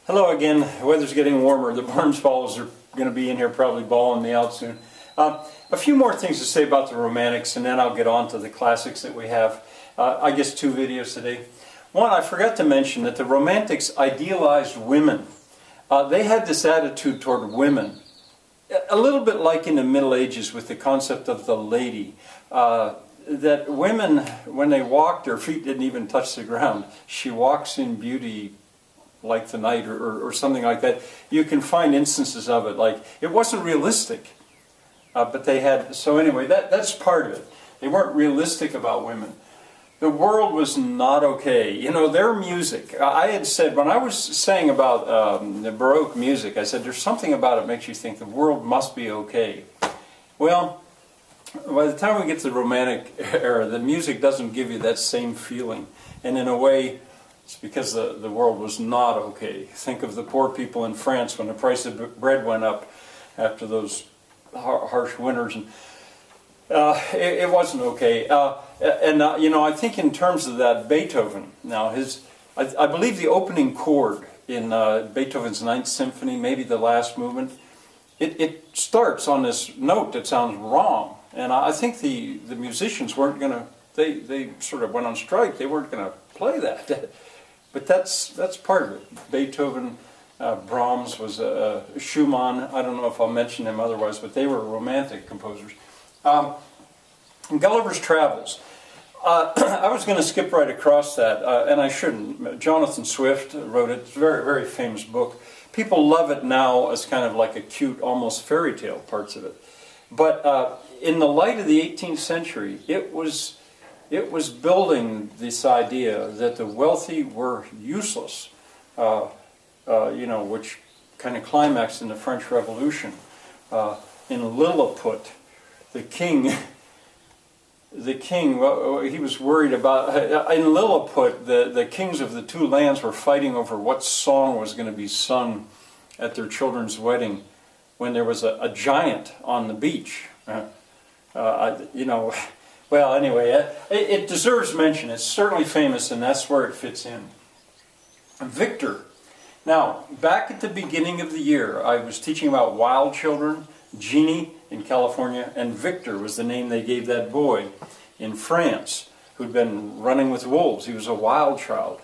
Hello again. The weather's getting warmer. The barn swallows are going to be in here probably bawling me out soon. A few more things to say about the Romantics, and then I'll get on to the classics that we have. I guess 2 videos today. One, I forgot to mention that the Romantics idealized women. They had this attitude toward women, a little bit like in the Middle Ages with the concept of the lady. That women, when they walked, their feet didn't even touch the ground. She walks in beauty like the night, or something like that. You can find instances of it. Like, it wasn't realistic, but they had. So anyway, that's part of it. They weren't realistic about women. The world was not okay. You know, their music. I had said, when I was saying about the Baroque music, I said there's something about it that makes you think the world must be okay. Well, by the time we get to the Romantic era, the music doesn't give you that same feeling. And in a way, it's because the world was not okay. Think of the poor people in France when the price of bread went up after those harsh winters. And it wasn't okay. You know, I think in terms of that, Beethoven, now I believe the opening chord in Beethoven's 9th Symphony, maybe the last movement, it starts on this note that sounds wrong. And I think the musicians weren't going to, they sort of went on strike. They weren't going to play that. But that's part of it. Beethoven, Brahms was Schumann. I don't know if I'll mention them otherwise, but they were Romantic composers. Gulliver's Travels. I was going to skip right across that, and I shouldn't. Jonathan Swift wrote it. It's a very, very famous book. People love it now as kind of like a cute, almost fairy tale parts of it. But in the light of the 18th century, it was building this idea that the wealthy were useless, you know, which kind of climaxed in the French Revolution. In Lilliput, the king, well, he was worried about, in Lilliput, the kings of the 2 lands were fighting over what song was going to be sung at their children's wedding when there was a giant on the beach. You know, well, anyway, it deserves mention. It's certainly famous, and that's where it fits in. Victor. Now, back at the beginning of the year, I was teaching about wild children, Jeannie in California, and Victor was the name they gave that boy in France who'd been running with wolves. He was a wild child.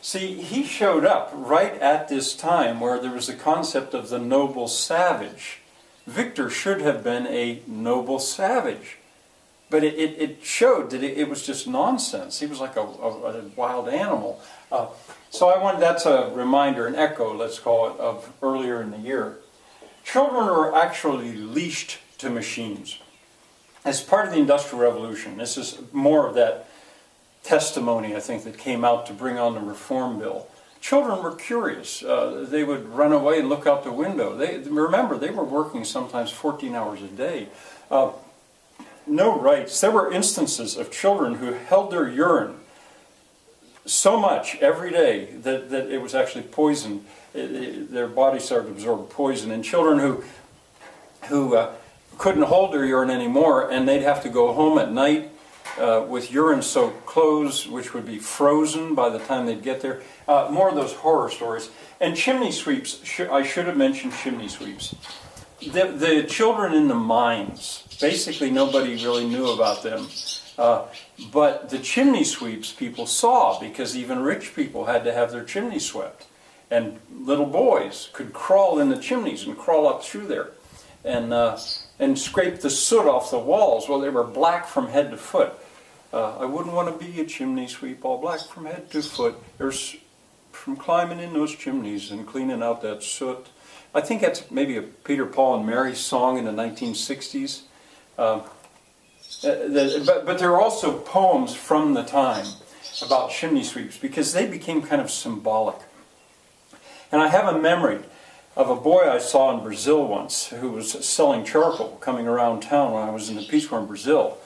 See, he showed up right at this time where there was the concept of the noble savage. Victor should have been a noble savage. But it showed that it was just nonsense. He was like a wild animal. So that's a reminder, an echo, let's call it, of earlier in the year. Children are actually leashed to machines. As part of the Industrial Revolution, this is more of that testimony, I think, that came out to bring on the Reform Bill. Children were curious. They would run away and look out the window. Remember, they were working sometimes 14 hours a day. No rights. There were instances of children who held their urine so much every day that it was actually poisoned. Their body started to absorb poison. And children who couldn't hold their urine anymore, and they'd have to go home at night with urine-soaked clothes, which would be frozen by the time they'd get there. More of those horror stories. And chimney sweeps. I should have mentioned chimney sweeps. The children in the mines, basically nobody really knew about them. But the chimney sweeps people saw, because even rich people had to have their chimneys swept. And little boys could crawl in the chimneys and crawl up through there and scrape the soot off the walls. Well, they were black from head to foot. I wouldn't want to be a chimney sweep, all black from head to foot. There's from climbing in those chimneys and cleaning out that soot. I think that's maybe a Peter, Paul, and Mary song in the 1960s. But there are also poems from the time about chimney sweeps, because they became kind of symbolic. And I have a memory of a boy I saw in Brazil once who was selling charcoal coming around town when I was in the Peace Corps in Brazil.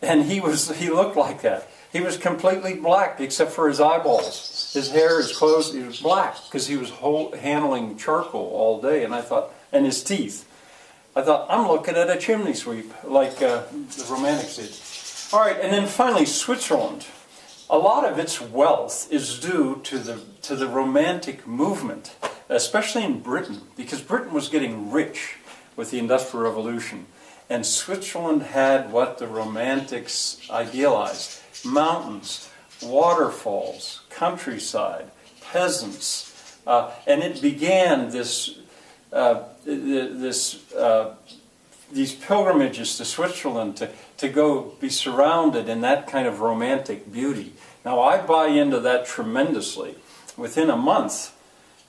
And he looked like that. He was completely black except for his eyeballs. His hair, his clothes, he was black because he was handling charcoal all day. And I thought, and his teeth. I thought, I'm looking at a chimney sweep like the Romantics did. All right, and then finally Switzerland. A lot of its wealth is due to the Romantic movement. especially in Britain, because Britain was getting rich with the Industrial Revolution. And Switzerland had what the Romantics idealized: mountains, waterfalls, countryside, peasants. And it began these pilgrimages to Switzerland to go be surrounded in that kind of romantic beauty. Now I buy into that tremendously. Within a month,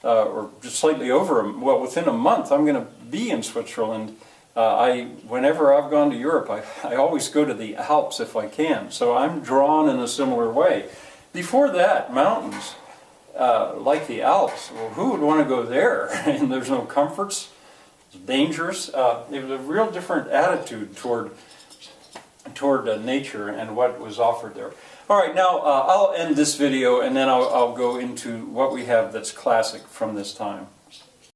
or just slightly over, within a month I'm going to be in Switzerland. Whenever I've gone to Europe, I always go to the Alps if I can. So I'm drawn in a similar way. Before that, mountains, like the Alps, well, who would want to go there? And there's no comforts, it's dangerous. It was a real different attitude toward nature and what was offered there. All right, now I'll end this video and then I'll go into what we have that's classic from this time.